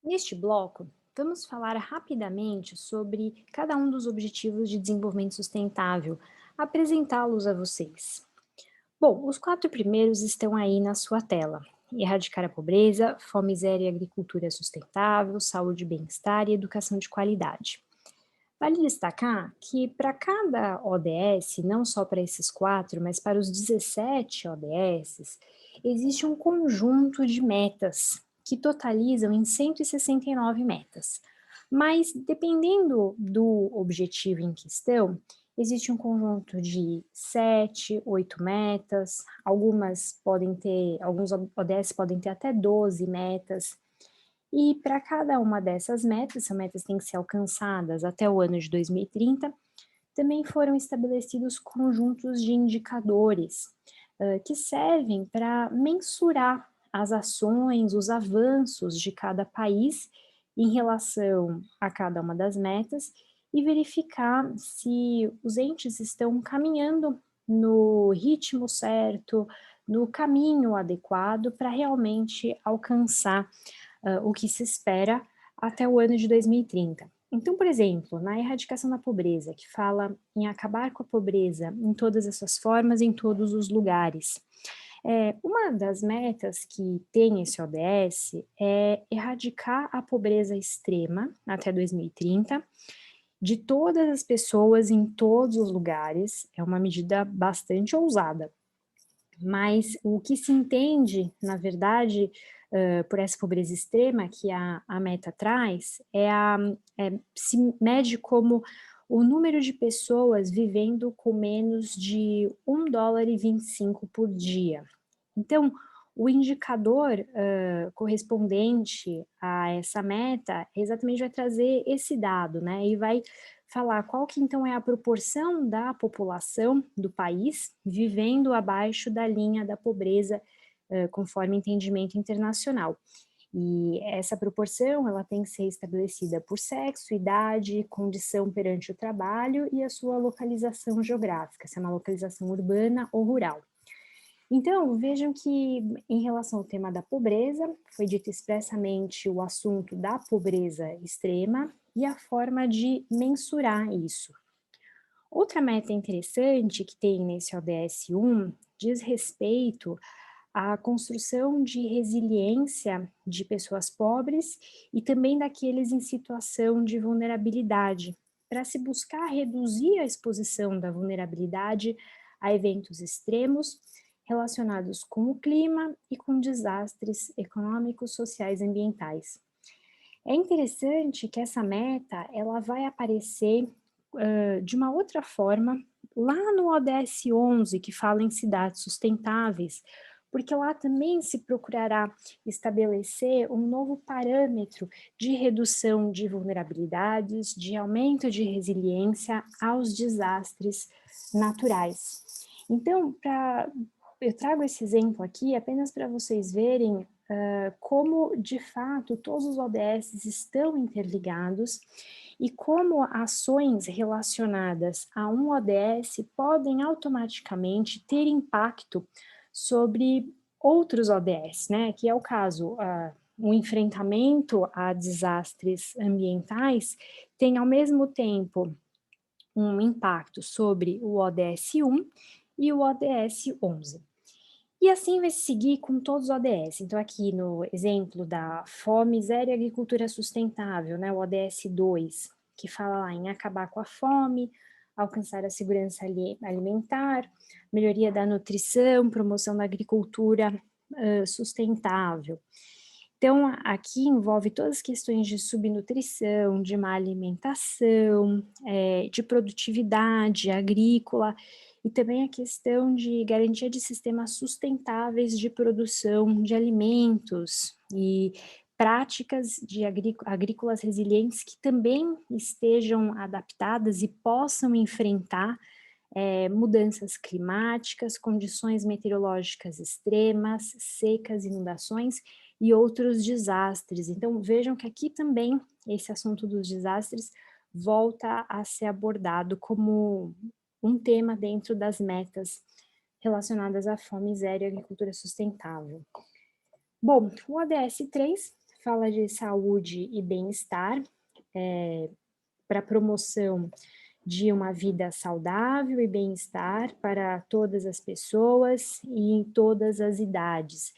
Neste bloco, vamos falar rapidamente sobre cada um dos Objetivos de Desenvolvimento Sustentável, apresentá-los a vocês. Bom, os quatro primeiros estão aí na sua tela: erradicar a pobreza, fome zero e agricultura sustentável, saúde e bem-estar e educação de qualidade. Vale destacar que para cada ODS, não só para esses quatro, mas para os 17 ODS, existe um conjunto de metas que totalizam em 169 metas. Mas, dependendo do objetivo em questão, existe um conjunto de 7, 8 metas, alguns ODS podem ter até 12 metas, e para cada uma dessas metas, são metas que têm que ser alcançadas até o ano de 2030, também foram estabelecidos conjuntos de indicadores, que servem para mensurar as ações, os avanços de cada país em relação a cada uma das metas e verificar se os entes estão caminhando no ritmo certo, no caminho adequado para realmente alcançar o que se espera até o ano de 2030. Então, por exemplo, na erradicação da pobreza, que fala em acabar com a pobreza em todas as suas formas, em todos os lugares. Uma das metas que tem esse ODS é erradicar a pobreza extrema até 2030, de todas as pessoas em todos os lugares. É uma medida bastante ousada, mas o que se entende, na verdade, por essa pobreza extrema que a meta traz, se mede como o número de pessoas vivendo com menos de US$ 1,25 por dia. Então, o indicador, correspondente a essa meta exatamente vai trazer esse dado, né, e vai falar qual que então é a proporção da população do país vivendo abaixo da linha da pobreza, conforme entendimento internacional. E essa proporção, ela tem que ser estabelecida por sexo, idade, condição perante o trabalho e a sua localização geográfica, se é uma localização urbana ou rural. Então, vejam que, em relação ao tema da pobreza, foi dito expressamente o assunto da pobreza extrema e a forma de mensurar isso. Outra meta interessante que tem nesse ODS 1 diz respeito à construção de resiliência de pessoas pobres e também daqueles em situação de vulnerabilidade, para se buscar reduzir a exposição da vulnerabilidade a eventos extremos relacionados com o clima e com desastres econômicos, sociais e ambientais. É interessante que essa meta ela vai aparecer de uma outra forma lá no ODS 11, que fala em cidades sustentáveis, porque lá também se procurará estabelecer um novo parâmetro de redução de vulnerabilidades, de aumento de resiliência aos desastres naturais. Então, eu trago esse exemplo aqui apenas para vocês verem como, de fato, todos os ODS estão interligados e como ações relacionadas a um ODS podem automaticamente ter impacto sobre outros ODS, né? Que é o caso, o enfrentamento a desastres ambientais tem ao mesmo tempo um impacto sobre o ODS 1 e o ODS 11. E assim vai se seguir com todos os ODS. Então, aqui no exemplo da fome zero e agricultura sustentável, né, o ODS 2, que fala lá em acabar com a fome, alcançar a segurança alimentar, melhoria da nutrição, promoção da agricultura sustentável. Então, aqui envolve todas as questões de subnutrição, de má alimentação, de produtividade agrícola e também a questão de garantia de sistemas sustentáveis de produção de alimentos e práticas de agrícolas resilientes que também estejam adaptadas e possam enfrentar mudanças climáticas, condições meteorológicas extremas, secas, inundações e outros desastres. Então, vejam que aqui também esse assunto dos desastres volta a ser abordado como um tema dentro das metas relacionadas à fome zero e agricultura sustentável. Bom, o ODS 3 fala de saúde e bem-estar, para promoção de uma vida saudável e bem-estar para todas as pessoas e em todas as idades.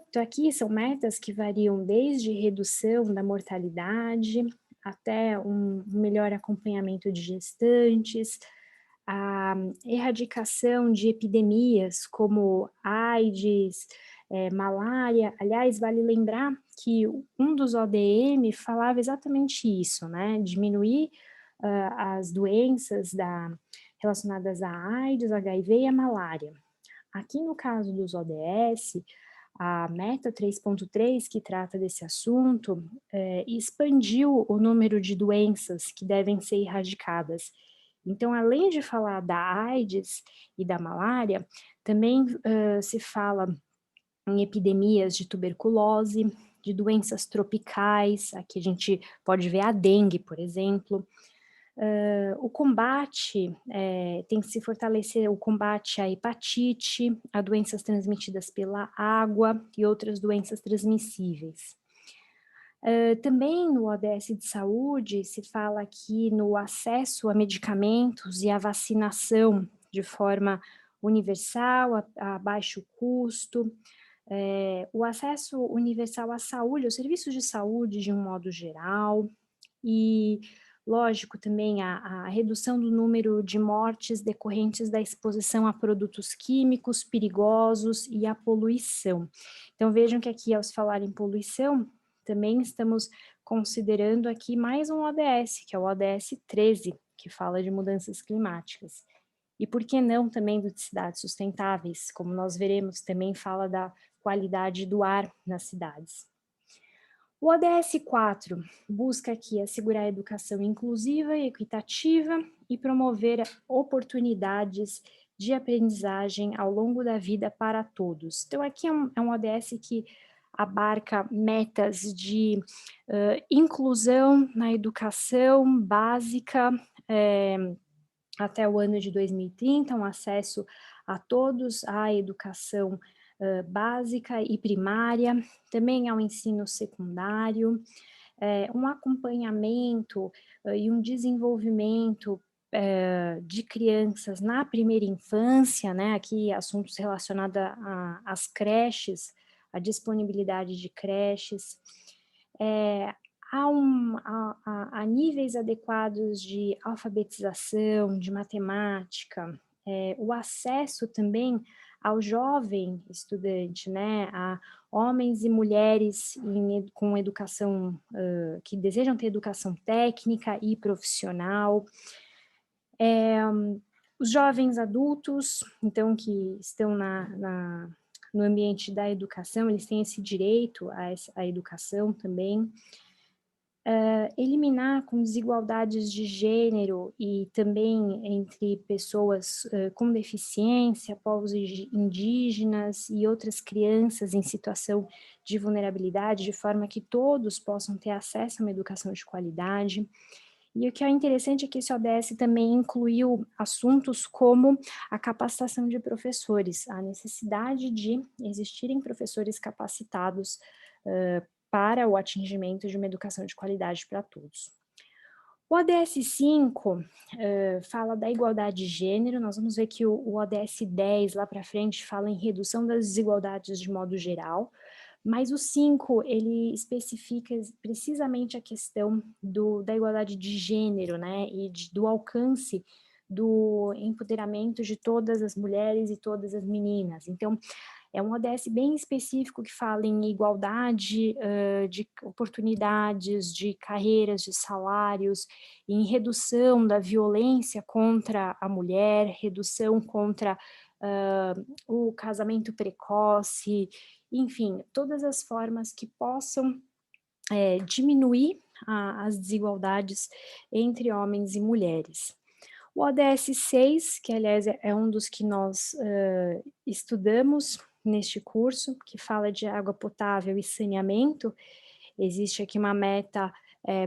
Então, aqui são metas que variam desde redução da mortalidade até um melhor acompanhamento de gestantes, a erradicação de epidemias como AIDS, malária. Aliás, vale lembrar que um dos ODM falava exatamente isso, né? Diminuir as doenças relacionadas à AIDS, HIV e à malária. Aqui no caso dos ODS, a meta 3.3, que trata desse assunto, expandiu o número de doenças que devem ser erradicadas. Então, além de falar da AIDS e da malária, também se fala em epidemias de tuberculose, de doenças tropicais, aqui a gente pode ver a dengue, por exemplo. O combate, tem que se fortalecer o combate à hepatite, a doenças transmitidas pela água e outras doenças transmissíveis. Também no ODS de saúde se fala aqui no acesso a medicamentos e a vacinação de forma universal, a baixo custo, o acesso universal à saúde, aos serviços de saúde de um modo geral, e lógico também a redução do número de mortes decorrentes da exposição a produtos químicos perigosos e à poluição. Então vejam que aqui, ao se falar em poluição, também estamos considerando aqui mais um ODS, que é o ODS 13, que fala de mudanças climáticas. E por que não também de cidades sustentáveis, como nós veremos, também fala da qualidade do ar nas cidades. O ODS 4 busca aqui assegurar a educação inclusiva e equitativa e promover oportunidades de aprendizagem ao longo da vida para todos. Então, aqui é um ODS que abarca metas de inclusão na educação básica até o ano de 2030, um acesso a todos à educação básica e primária, também ao ensino secundário, um acompanhamento e um desenvolvimento de crianças na primeira infância, né, aqui assuntos relacionados às creches, a disponibilidade de creches, há níveis adequados de alfabetização, de matemática, o acesso também ao jovem estudante, né, a homens e mulheres com educação, que desejam ter educação técnica e profissional, os jovens adultos, então, que estão no ambiente da educação, eles têm esse direito à educação também, eliminar com desigualdades de gênero e também entre pessoas com deficiência, povos indígenas e outras crianças em situação de vulnerabilidade, de forma que todos possam ter acesso a uma educação de qualidade. E o que é interessante é que esse ODS também incluiu assuntos como a capacitação de professores, a necessidade de existirem professores capacitados para o atingimento de uma educação de qualidade para todos. O ODS 5 fala da igualdade de gênero, nós vamos ver que o ODS 10 lá para frente fala em redução das desigualdades de modo geral, mas o 5 ele especifica precisamente a questão da igualdade de gênero, né, e do alcance do empoderamento de todas as mulheres e todas as meninas. Então, é um ODS bem específico que fala em igualdade de oportunidades, de carreiras, de salários, em redução da violência contra a mulher, redução contra o casamento precoce, enfim, todas as formas que possam diminuir as desigualdades entre homens e mulheres. O ODS 6, que aliás é um dos que nós estudamos neste curso, que fala de água potável e saneamento, existe aqui uma meta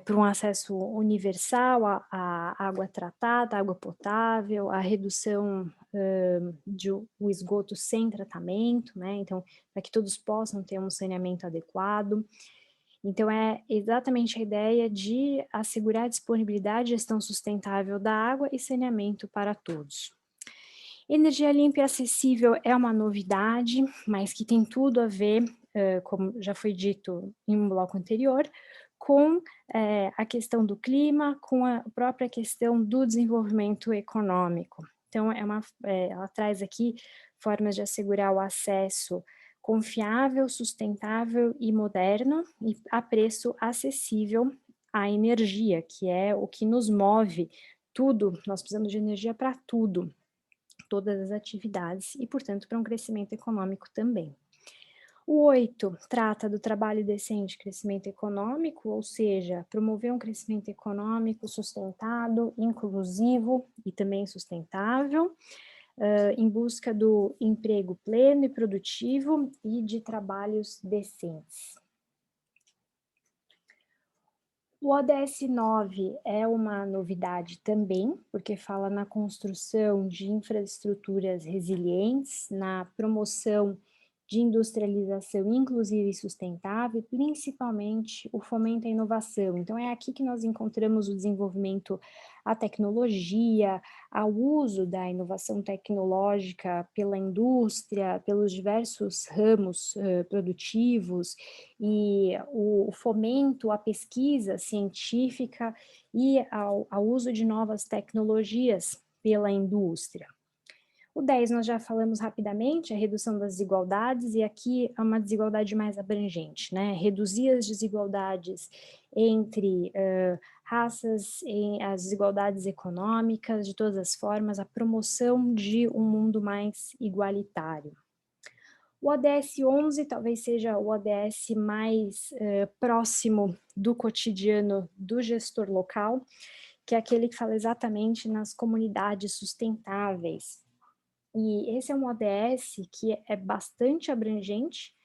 para um acesso universal à água tratada, água potável, a redução do esgoto sem tratamento, né? Então, para que todos possam ter um saneamento adequado. Então é exatamente a ideia de assegurar a disponibilidade e gestão sustentável da água e saneamento para todos. Energia limpa e acessível é uma novidade, mas que tem tudo a ver, como já foi dito em um bloco anterior, com, a questão do clima, com a própria questão do desenvolvimento econômico. Então ela traz aqui formas de assegurar o acesso confiável, sustentável e moderno e a preço acessível à energia, que é o que nos move tudo, nós precisamos de energia para tudo, todas as atividades e, portanto, para um crescimento econômico também. O 8 trata do trabalho decente e crescimento econômico, ou seja, promover um crescimento econômico sustentado, inclusivo e também sustentável, em busca do emprego pleno e produtivo e de trabalhos decentes. O ODS 9 é uma novidade também, porque fala na construção de infraestruturas resilientes, na promoção de industrialização inclusiva e sustentável, e principalmente o fomento à inovação. Então é aqui que nós encontramos o desenvolvimento à tecnologia, ao uso da inovação tecnológica pela indústria, pelos diversos ramos produtivos, e o fomento à pesquisa científica e ao uso de novas tecnologias pela indústria. O 10 nós já falamos rapidamente, a redução das desigualdades, e aqui é uma desigualdade mais abrangente, né? Reduzir as desigualdades entre raças, as desigualdades econômicas, de todas as formas, a promoção de um mundo mais igualitário. O ODS 11 talvez seja o ODS mais próximo do cotidiano do gestor local, que é aquele que fala exatamente nas comunidades sustentáveis. E esse é um ODS que é bastante abrangente,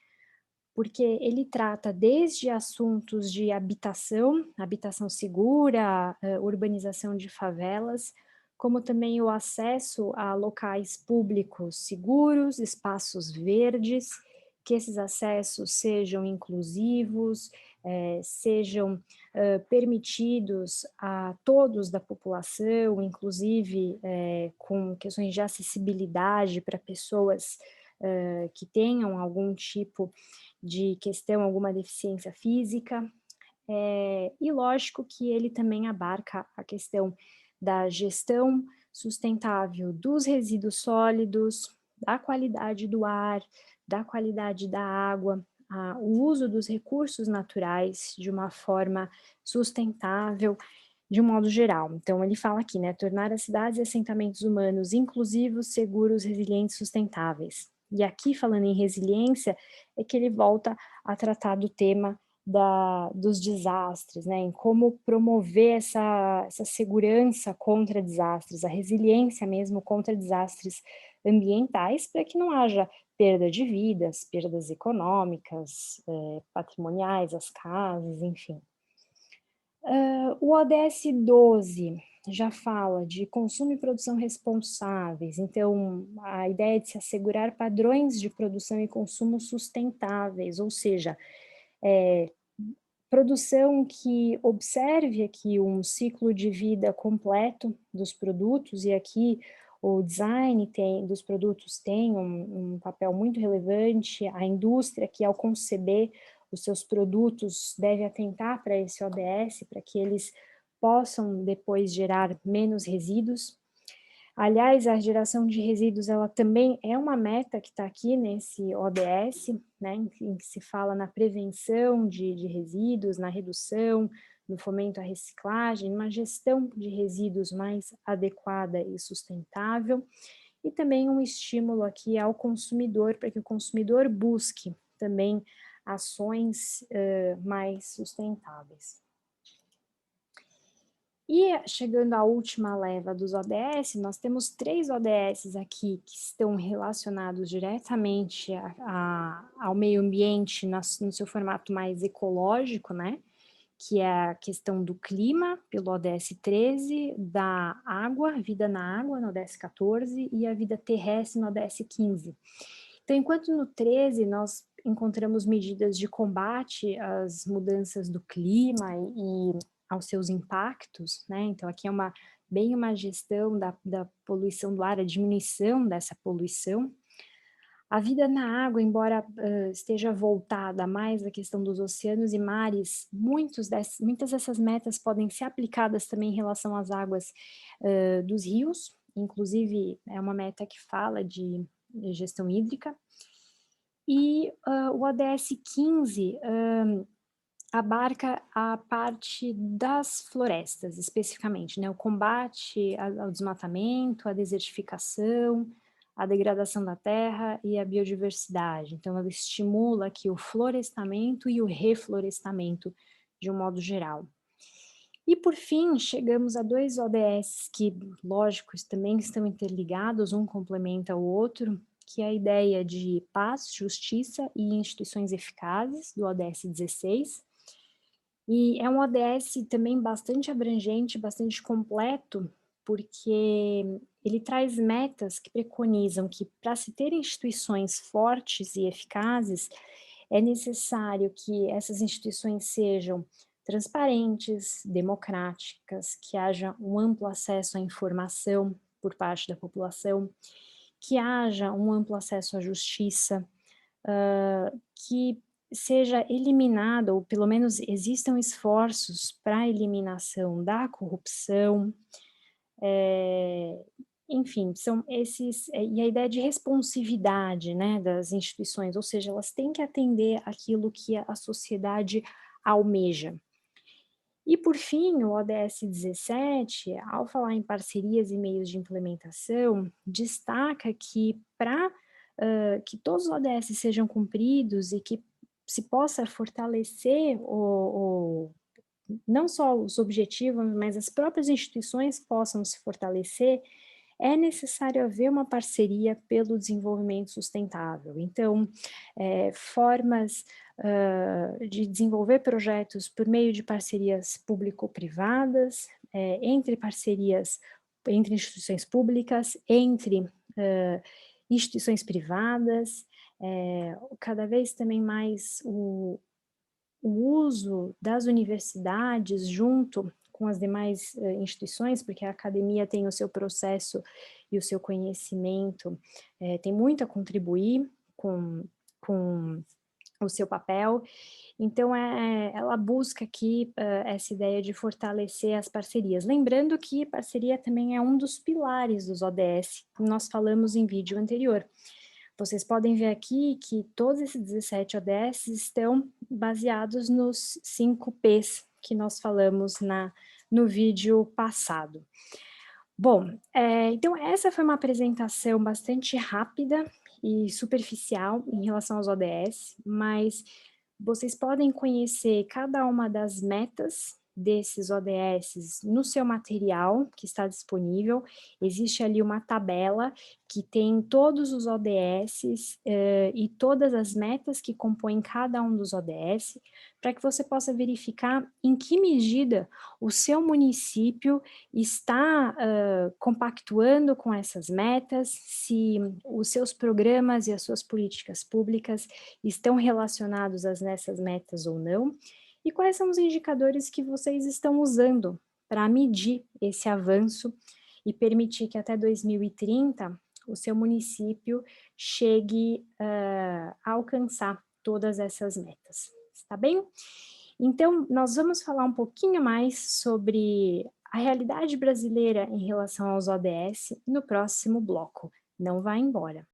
porque ele trata desde assuntos de habitação, habitação segura, urbanização de favelas, como também o acesso a locais públicos seguros, espaços verdes, que esses acessos sejam inclusivos, sejam permitidos a todos da população, inclusive com questões de acessibilidade para pessoas que tenham algum tipo de questão, alguma deficiência física, e lógico que ele também abarca a questão da gestão sustentável dos resíduos sólidos, da qualidade do ar, da qualidade da água, o uso dos recursos naturais de uma forma sustentável, de um modo geral. Então ele fala aqui, né, tornar as cidades e assentamentos humanos inclusivos, seguros, resilientes, sustentáveis. E aqui, falando em resiliência, é que ele volta a tratar do tema dos desastres, né, em como promover essa segurança contra desastres, a resiliência mesmo contra desastres ambientais, para que não haja perda de vidas, perdas econômicas, patrimoniais, as casas, enfim. O ODS 12 já fala de consumo e produção responsáveis, então a ideia é de se assegurar padrões de produção e consumo sustentáveis, ou seja, produção que observe aqui um ciclo de vida completo dos produtos, e aqui o design dos produtos tem um papel muito relevante, a indústria que ao conceber os seus produtos deve atentar para esse ODS, para que eles possam depois gerar menos resíduos. Aliás, a geração de resíduos, ela também é uma meta que está aqui nesse ODS, né, em que se fala na prevenção de resíduos, na redução, no fomento à reciclagem, numa gestão de resíduos mais adequada e sustentável, e também um estímulo aqui ao consumidor, para que o consumidor busque também ações mais sustentáveis. E chegando à última leva dos ODS, nós temos 3 ODS aqui que estão relacionados diretamente ao meio ambiente no seu formato mais ecológico, né? Que é a questão do clima, pelo ODS 13, da água, vida na água, no ODS 14, e a vida terrestre, no ODS 15. Então, enquanto no 13 nós encontramos medidas de combate às mudanças do clima e aos seus impactos, né? Então aqui é bem uma gestão da poluição do ar, a diminuição dessa poluição. A vida na água, embora esteja voltada mais à questão dos oceanos e mares, muitas dessas metas podem ser aplicadas também em relação às águas dos rios, inclusive é uma meta que fala de gestão hídrica. E o ODS 15 abarca a parte das florestas, especificamente, né? O combate ao desmatamento, à desertificação, à degradação da terra e à biodiversidade. Então, ela estimula aqui o florestamento e o reflorestamento, de um modo geral. E, por fim, chegamos a 2 ODS que, lógicos, também estão interligados, um complementa o outro, que é a ideia de paz, justiça e instituições eficazes, do ODS 16, e é um ODS também bastante abrangente, bastante completo, porque ele traz metas que preconizam que, para se ter instituições fortes e eficazes, é necessário que essas instituições sejam transparentes, democráticas, que haja um amplo acesso à informação por parte da população, que haja um amplo acesso à justiça, que seja eliminada, ou pelo menos existam esforços para a eliminação da corrupção, eh, enfim, são esses e a ideia de responsividade, né, das instituições, ou seja, elas têm que atender aquilo que a sociedade almeja. E por fim, o ODS 17, ao falar em parcerias e meios de implementação, destaca que para que todos os ODS sejam cumpridos e que se possa fortalecer não só os objetivos, mas as próprias instituições possam se fortalecer, é necessário haver uma parceria pelo desenvolvimento sustentável. Então, formas de desenvolver projetos por meio de parcerias público-privadas, entre instituições públicas, entre instituições privadas, cada vez também mais o uso das universidades junto com as demais instituições, porque a academia tem o seu processo e o seu conhecimento, tem muito a contribuir com o seu papel. Então, ela busca aqui essa ideia de fortalecer as parcerias. Lembrando que parceria também é um dos pilares dos ODS, como nós falamos em vídeo anterior. Vocês podem ver aqui que todos esses 17 ODS estão baseados nos 5 Ps que nós falamos no vídeo passado. Bom, então essa foi uma apresentação bastante rápida e superficial em relação aos ODS, mas vocês podem conhecer cada uma das metas desses ODS no seu material que está disponível. Existe ali uma tabela que tem todos os ODS e todas as metas que compõem cada um dos ODS, para que você possa verificar em que medida o seu município está compactuando com essas metas, se os seus programas e as suas políticas públicas estão relacionados nessas metas ou não, e quais são os indicadores que vocês estão usando para medir esse avanço e permitir que até 2030 o seu município chegue a alcançar todas essas metas, está bem? Então, nós vamos falar um pouquinho mais sobre a realidade brasileira em relação aos ODS no próximo bloco. Não vá embora.